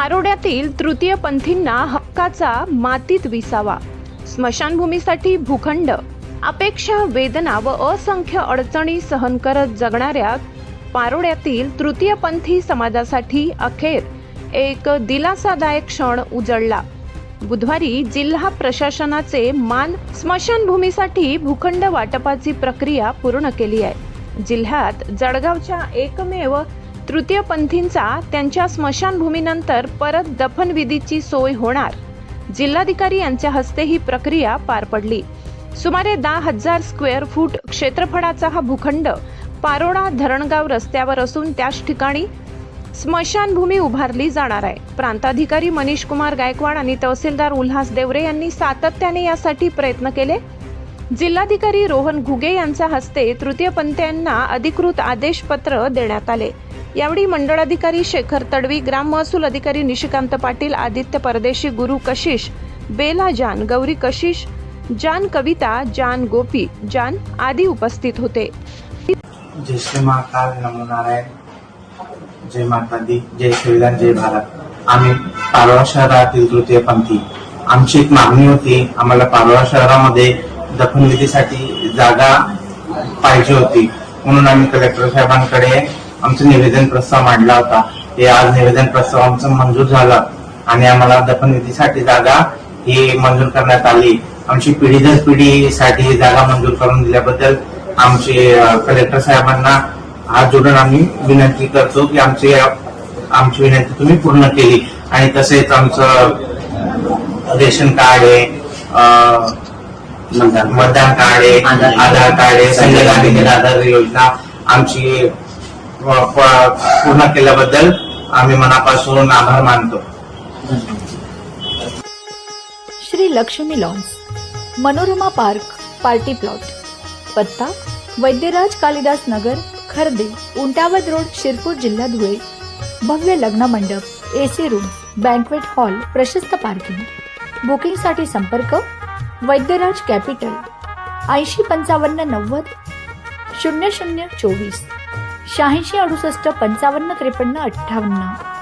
पारोड्यातील तृतीयपंथींना हक्काचा मातीत विसावा, स्मशानभूमीसाठी भूखंड, अपेक्षा, वेदना व असंख्य अडचणी सहन करत जगणाऱ्या पारोड्यातील तृतीयपंथी समाजासाठी अखेर एक दिलासादायक क्षण उजळला। बुधवारी जिल्हा प्रशासनाचे मान स्मशानभूमीसाठी भूखंड वाटपाची प्रक्रिया पूर्ण केली आहे। जिल्ह्यात जळगावच्या एकमेव तृतीयपंथींचा त्यांच्या स्मशानभूमीनंतर परत दफनविधीची सोय होणार। जिल्हाधिकारी यांच्या हस्ते ही प्रक्रिया पार पडली। सुमारे 10,000 स्क्वेअर फूट क्षेत्रफळाचा हा भूखंड पारोडा धरणगाव रस्त्यावर असून त्याच ठिकाणी स्मशानभूमी उभारली जाणार आहे। प्रांताधिकारी मनीष कुमार गायकवाड आणि तहसीलदार उल्हास देवरे यांनी सातत्याने यासाठी प्रयत्न केले। जिल्हाधिकारी रोहन घुगे यांच्या हस्ते तृतीयपंथीयांना अधिकृत आदेशपत्र देण्यात आले। यावेळी मंडळाधिकारी शेखर तडवी, ग्राम महसूल अधिकारी निशिकांत पाटील, आदित्य परदेशी, गुरु कशिश, बेला जान, गौरी कशिश, जान कविता, जान गोपी जान आदी उपस्थित होते। जय श्री महाकाल, नमो नारायण, जय माता दी, जय संविधान, जय भारत। आम्ही पारोळा शहरातील तृतीयपंथी, आमची एक मागणी होती, आम्हाला पारोळा शहरामध्ये दफनविधीसाठी जागा पाहिजे होती, म्हणून आम्ही कलेक्टर साहेबांकडे आमचं निवेदन प्रस्ताव मांडला होता। ते आज निवेदन प्रस्ताव आमचं मंजूर झालं आणि आम्हाला दफनविधीसाठी जागा ही मंजूर करण्यात आली। आमची पिढी दर पिढीसाठी जागा मंजूर करून दिल्याबद्दल आमचे कलेक्टर साहेबांना हात जोडून आम्ही विनंती करतो की आमची विनंती तुम्ही पूर्ण केली। आणि तसेच आमचं रेशन कार्ड आहे, मतदान कार्ड आहे, आधार कार्ड आहे, संजय गांधी निराधार योजना आमची पूर्ण केल्याबद्दल आम्ही मनापासून आभार मानतो। Shri Lakshmi lawns, Manorama park, party plot, पत्ता वैद्यराज कालिदास नगर, खर्दे, उंटावद रोड, शिरपूर, जिल्हा धुळे। भव्य लग्न मंडप, एसी रूम, बँक्वेट हॉल, प्रशस्त पार्किंग। बुकिंग साठी संपर्क वैद्यराज कॅपिटल 805590 0024 86 68 55 53 58।